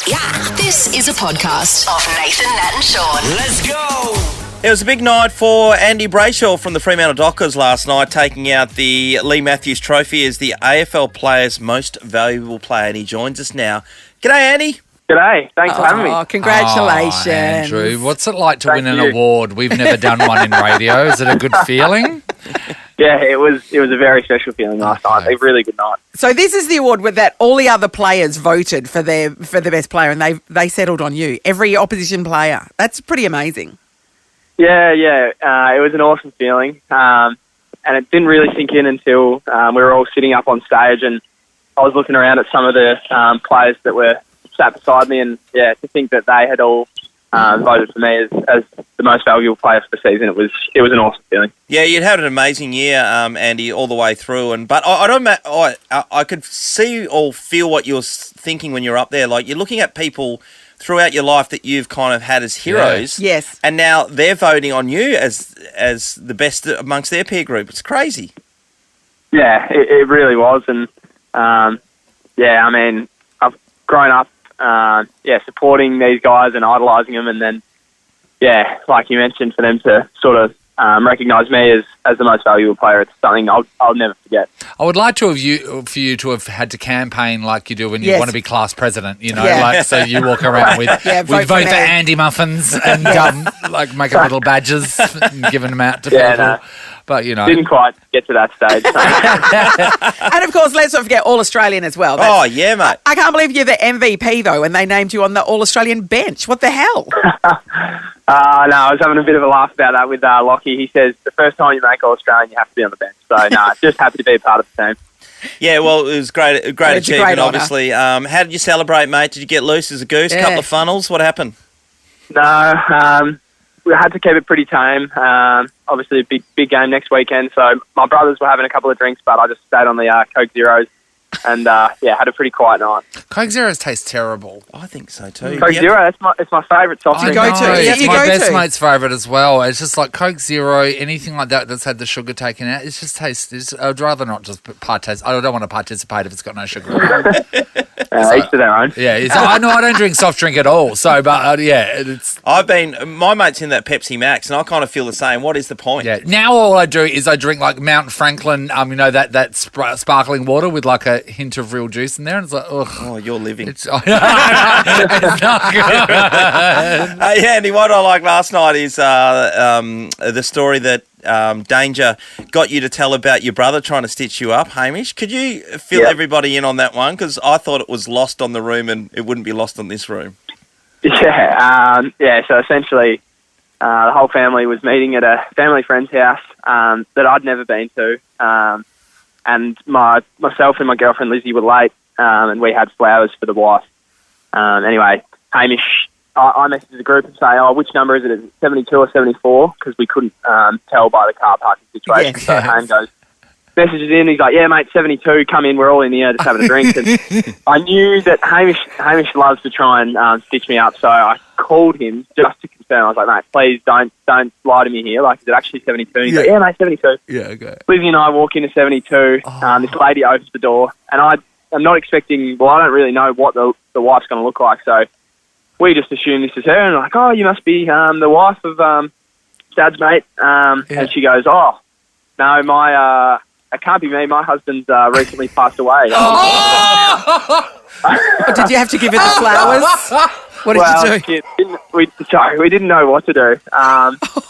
Yeah, this is a podcast of Nathan, Nat and Shaun. Let's go! It was a big night for Andy Brayshaw from the Freo Dockers last night, taking out the Lee Matthews Trophy as the AFL Player's Most Valuable Player, and he joins us now. G'day, Andy. G'day. Thanks for having me. Oh, congratulations. Oh, Andrew, what's it like to Thank win you. an award? We've never done one in radio. Is it a good feeling? Yeah, it was a very special feeling last night. A really good night. So this is the award where that all the other players voted for the best player, and they settled on you. Every opposition player. That's pretty amazing. Yeah. It was an awesome feeling, and it didn't really sink in until we were all sitting up on stage, and I was looking around at some of the players that were sat beside me, and to think that they had all voted for me as the most valuable player for the season, it was an awesome feeling. Yeah, you'd had an amazing year, Andy, all the way through. But I could see or feel what you were thinking when you're up there. Like, you're looking at people throughout your life that you've kind of had as heroes. Yeah. Yes. And now they're voting on you as the best amongst their peer group. It's crazy. Yeah, it really was, and I mean, I've grown up, supporting these guys and idolising them, and then, like you mentioned, for them to sort of recognise me as the most valuable player, it's something I'll never forget. I would like for you to have had to campaign like you do when you Yes. want to be class president, Yeah. like so you walk around with vote vote for for me. Andy muffins and make up little badges and giving them out to Yeah, people. no. But Didn't quite get to that stage. And of course, let's not forget All-Australian as well. Oh, yeah, mate. I can't believe you're the MVP though, and they named you on the All-Australian bench. What the hell? I was having a bit of a laugh about that with Lockie. He says the first time you make All-Australian, you have to be on the bench. So, just happy to be a part of the team. Yeah, well, it was a great It's a achievement, great honour. obviously. How did you celebrate, mate? Did you get loose as a goose? Yeah. Couple of funnels? What happened? No, we had to keep it pretty tame. Obviously, a big game next weekend. So my brothers were having a couple of drinks, but I just stayed on the Coke Zeros and, had a pretty quiet night. Coke Zeros taste terrible. I think so too. Coke Yeah. Zero, it's my favourite soft I drink. go know, to? it's You my go best to? mate's favourite as well. It's just like Coke Zero, anything like that that's had the sugar taken out. It's just tastes. I'd rather not just participate. I don't want to participate if it's got no sugar in it. Each to their own. Yeah, I know I don't drink soft drink at all. So, but it's My mate's in that Pepsi Max, and I kind of feel the same. What is the point? yeah. Now all I do is I drink like Mount Franklin, that sparkling water with like a hint of real juice in there, and it's like, ugh. Oh, you're living. It's it's not good. Andy, what I like last night is the story that Danger got you to tell about your brother trying to stitch you up, Hamish. Could you fill everybody in on that one? Because I thought it was lost on the room and it wouldn't be lost on this room. So essentially, the whole family was meeting at a family friend's house that I'd never been to, and myself and my girlfriend Lizzie were late, and we had flowers for the wife. Anyway, Hamish, I messaged the group and say, which number is it? Is it 72 or 74? Because we couldn't tell by the car parking situation. Yes. So Ham goes, messages in, he's like, yeah, mate, 72, come in, we're all in the air just having a drink. And I knew that Hamish loves to try and stitch me up, so I called him just to confirm. I was like, mate, please don't lie to me here. Like, is it actually 72? And he's like, yeah, mate, 72. Yeah, okay. Lizzie and I walk into 72. This lady opens the door, and I'm not expecting, I don't really know what the wife's going to look like, so we just assume this is her, and like, oh, you must be the wife of Dad's mate. And she goes, oh, no, it can't be me. My husband's recently passed away. Did you have to give her the flowers? What did you do? We didn't know what to do.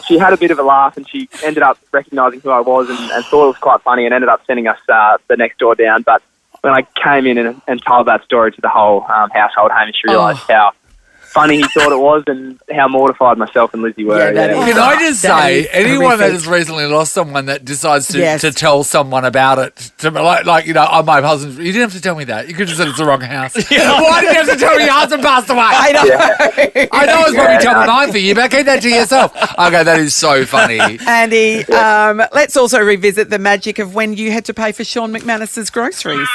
She had a bit of a laugh, and she ended up recognising who I was and thought it was quite funny, and ended up sending us the next door down. But when I came in and told that story to the whole household, Hamish realised how funny he thought it was and how mortified myself and Lizzie were. Yeah, that is- Can I just That say, is anyone that horrific. has recently lost someone that decides to, Yes. to tell someone about it, to my husband, you didn't have to tell me that. You could have said it's the wrong house. Why did you have to tell me your husband passed away? I know. I know it's probably top of mind for you, but keep that to yourself. Okay, that is so funny. Andy, let's also revisit the magic of when you had to pay for Shaun McManus's groceries.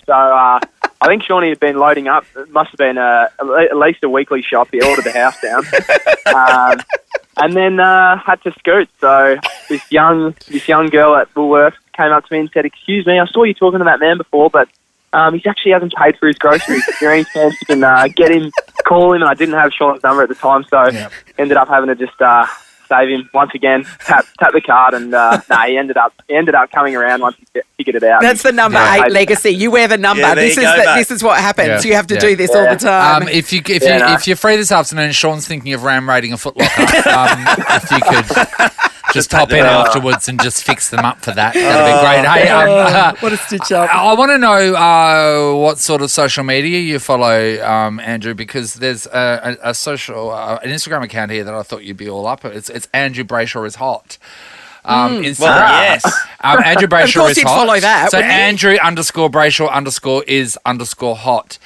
So I think Shawnee had been loading up. It must have been at least a weekly shop. He ordered the house down. And then had to scoot. So this young girl at Woolworths came up to me and said, excuse me, I saw you talking to that man before, but He actually hasn't paid for his groceries. Is there any chance you can get him, call him? And I didn't have Shaun's number at the time, so ended up having to just save him once again. Tap the card, and he ended up coming around once he figured it out. That's the number 8 legacy. You wear the number. Yeah, this is what happens. Yeah. You have to do this all the time. If you're free this afternoon, Shaun's thinking of ram raiding a Foot Locker. If you could just pop in afterwards and just fix them up for that, that'd be great. Hey, what a stitch up. I want to know what sort of social media you follow, Andrew, because there's an Instagram account here that I thought you'd be all up. It's Andrew Brayshaw is hot. Instagram. Well, yes. Andrew Brayshaw Of course is you'd hot. follow that, So wouldn't you? Andrew _Brayshaw_ is _hot.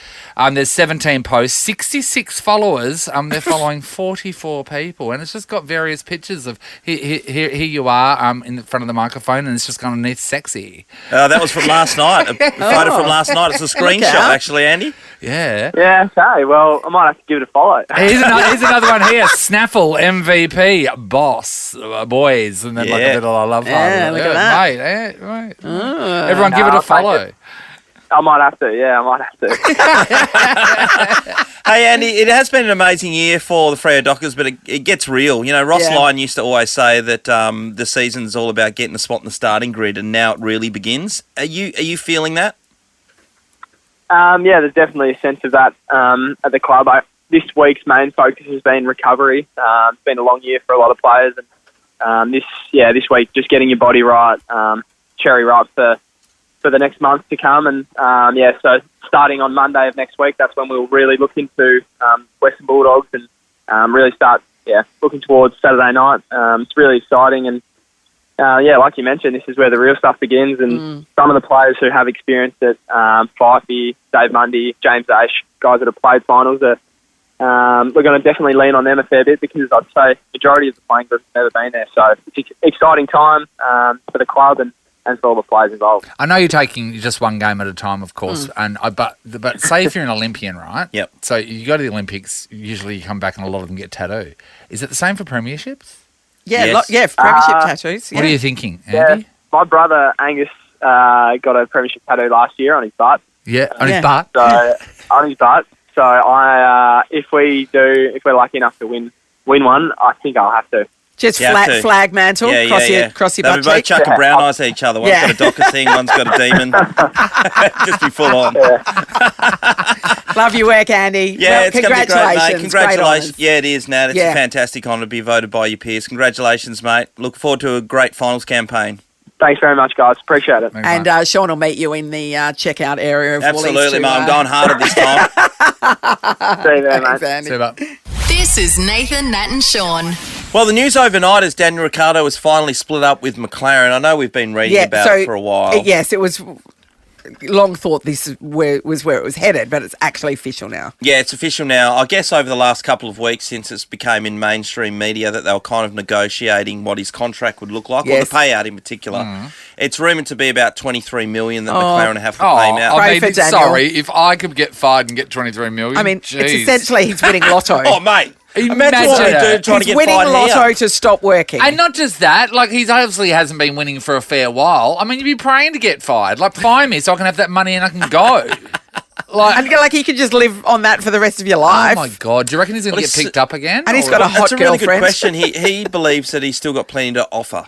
There's 17 posts, 66 followers. They're following 44 people, and it's just got various pictures of here you are in the front of the microphone, and it's just gone underneath sexy. That was from last night. A photo from last night. It's a screenshot, actually, Andy. Yeah. Yeah, okay. Well, I might have to give it a follow. Here's another one here. Snaffle MVP boss boys, and then like a little I love heart. Yeah, look at that. Mate. Everyone, give it a I'll take follow. it. I might have to. Yeah, I might have to. Hey, Andy, it has been an amazing year for the Freo Dockers, but it gets real. You know, Ross Lyon used to always say that the season's all about getting a spot in the starting grid, and now it really begins. Are you feeling that? Yeah, there's definitely a sense of that at the club. This week's main focus has been recovery. It's been a long year for a lot of players, and this week just getting your body right, cherry ripe for the next month to come. And so starting on Monday of next week, that's when we'll really look into Western Bulldogs and really start looking towards Saturday night. It's really exciting, and like you mentioned, this is where the real stuff begins. And some of the players who have experienced it, Fifey, Dave Mundy, James Ash, guys that have played finals, we're going to definitely lean on them a fair bit, because I'd say majority of the playing group has never been there. So it's an exciting time for the club and for all the players involved. I know you're taking just one game at a time, of course, but say if you're an Olympian, right? Yep. So you go to the Olympics, usually you come back and a lot of them get tattooed. Is it the same for premierships? Yeah, Yes. premiership tattoos. What are you thinking, Yeah, Andy? my brother Angus got a premiership tattoo last year on his butt. Yeah, on his butt. So on his butt. So if we're lucky enough to win one, I think I'll have to. Just You have to. flag mantle across your They'll butt be both cheek. chucking brown eyes at each other. One's got a Docker thing, one's got a demon. Just be full on. Love your work, Andy. Yeah, Well, it's going to be great, mate. Great Congratulations. honours. Yeah, it is, Nat. It's a fantastic honour to be voted by your peers. Congratulations, mate. Look forward to a great finals campaign. Thanks very much, guys. Appreciate it. Thanks, mate. And Shaun will meet you in the checkout area of Woolies. Absolutely, mate. I'm going harder this time. See you there, Thanks, mate. Andy. See you, bud. This is Nathan, Nat and Shaun. Well, the news overnight is Daniel Ricciardo was finally split up with McLaren. I know we've been reading about it for a while. Yes, it was long thought this was where it was headed, but it's actually official now. Yeah, it's official now. I guess over the last couple of weeks since it's became in mainstream media that they were kind of negotiating what his contract would look like, or the payout in particular. It's rumoured to be about $23 million that McLaren have to pay him out. Pray for Daniel. Sorry, if I could get fired and get $23 million, I mean, jeez. it's essentially he's winning lotto. Oh, mate. Imagine what we that. do trying to He's get winning fired lotto here. to stop working. And not just that, like he's obviously hasn't been winning for a fair while. I mean, you'd be praying to get fired. Like, fire me so I can have that money and I can go. And you can just live on that for the rest of your life. Oh my God, do you reckon he's going to get picked up again? And he's got a hot That's a really girlfriend. good question. He believes that he's still got plenty to offer.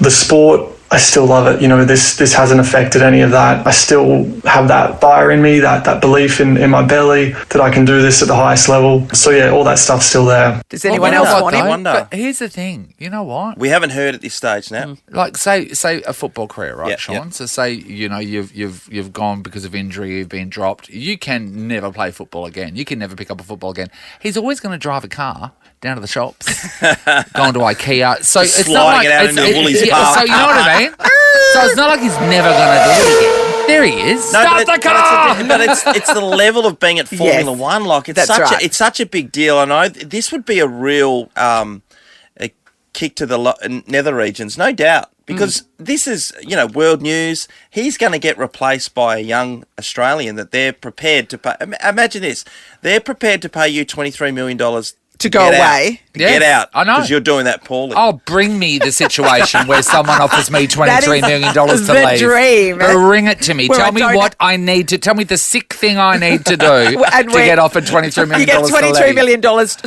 The sport, I still love it. You know, this hasn't affected any of that. I still have that fire in me, that belief in my belly that I can do this at the highest level. So yeah, all that stuff's still there. Does anyone else want him? wonder. But here's the thing, you know what? We haven't heard at this stage now. Like say a football career, right, Yeah, Shaun? yeah. So say you've gone because of injury, you've been dropped. You can never play football again. You can never pick up a football again. He's always going to drive a car down to the shops, going to IKEA. So it's not sliding like it out into the Woolies park. So you know what I mean? So it's not like he's never going to do it again. There he is. Start the car. But it's the level of being at Formula Yes, One. Like it's that's such right. it's such a big deal. I know this would be a real a kick to the nether regions, no doubt, because this is world news. He's going to get replaced by a young Australian that they're prepared to pay. Imagine this: they're prepared to pay you $23 million To go get away. out. Get out. I know. Because you're doing that poorly. Oh, bring me the situation where someone offers me That $23 is million to the leave. dream. Bring it to me. Well, tell I me don't- what I need to. Tell me the sick thing I need to do And to we're- get offered $23 million You get to $23 leave. million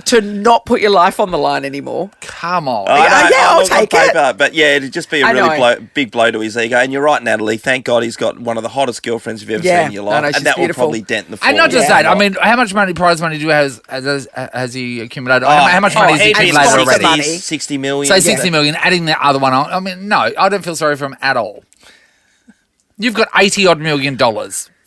to not put your life on the line anymore. Come on. I know, yeah, I'll look, on take it. paper, but yeah, it'd just be a I really know. big blow to his ego. And you're right, Natalie. Thank God he's got one of the hottest girlfriends you've ever Yeah. seen in your No, life, no, she's and that beautiful. will probably dent the form. And not just Yeah. that. I mean, how much prize money has he accumulated? Oh, how much money has he he'd be accumulated sponsor already? money. 60 million. Say 60 million, adding the other one on. I mean, no, I don't feel sorry for him at all. You've got $80 million.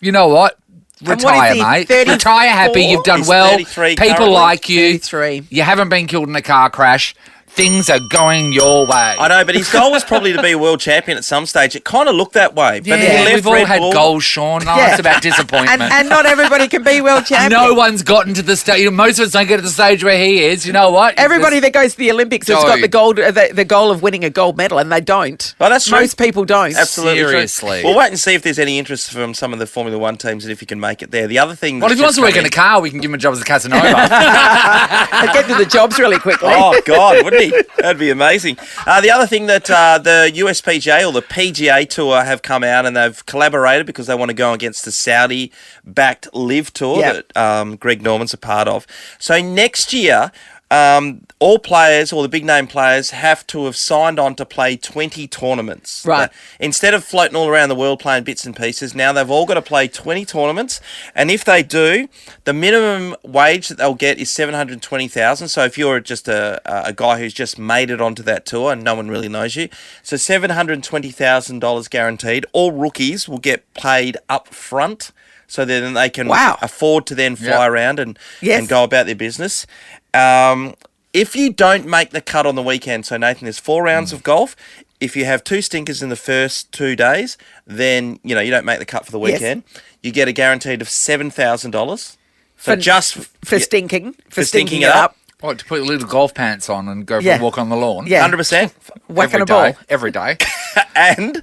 You know what? And what Retire, is he, mate. 34? Retire happy. You've done He's well. 33 People currently. like you. 33. You haven't been killed in a car crash. Things are going your way. I know, but his goal was probably to be a world champion at some stage. It kind of looked that way. But he Yeah, left we've all Red had Bull. goals, Shaun. No, Yeah. it's about disappointment. And not everybody can be world champion. No one's gotten to the stage. Most of us don't get to the stage where he is. You know what? Everybody that goes to the Olympics has got the goal of winning a gold medal, and they don't. Oh, that's true. Most people don't. Absolutely true. Seriously. We'll wait and see if there's any interest from some of the Formula One teams and if he can make it there. The other thing. Well, if that's he wants to just work in a come car, we can give him a job as a Casanova. They get to the jobs really quickly. Oh, God, wouldn't he? That'd be amazing. The other thing that the USPGA or the PGA Tour have come out and they've collaborated because they want to go against the Saudi-backed Live Tour Yep. that Greg Norman's a part of. So next year, all players, or the big-name players, have to have signed on to play 20 tournaments. Right. Instead of floating all around the world playing bits and pieces, now they've all got to play 20 tournaments. And if they do, the minimum wage that they'll get is $720,000. So if you're just a guy who's just made it onto that tour and no one really knows you, so $720,000 guaranteed. All rookies will get paid up front. So then they can Wow. afford to then fly around and Yes. go about their business. If you don't make the cut on the weekend, so Nathan, there's 4 rounds of golf. If you have 2 stinkers in the first 2 days, then you don't make the cut for the Yes. weekend. You get a guaranteed of $7,000 for stinking stinking it up. What, to put little golf pants on and go for Yeah. a walk on the lawn? Yeah. 100%. Whacking Every a ball. day, every day. And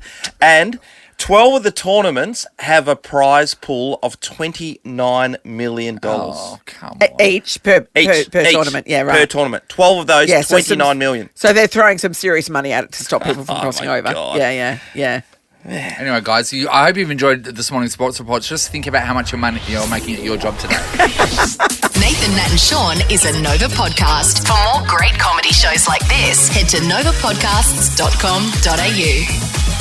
12 of the tournaments have a prize pool of $29 million. Oh, come on. Each per tournament. Yeah, right. Per tournament. 12 of those, Yeah, so $29 million. So they're throwing some serious money at it to stop people from crossing my over. God. Yeah. Anyway, guys, I hope you've enjoyed this morning's sports reports. Just think about how much you're making at your job today. Nathan, Nat and Shaun is a Nova podcast. For more great comedy shows like this, head to novapodcasts.com.au.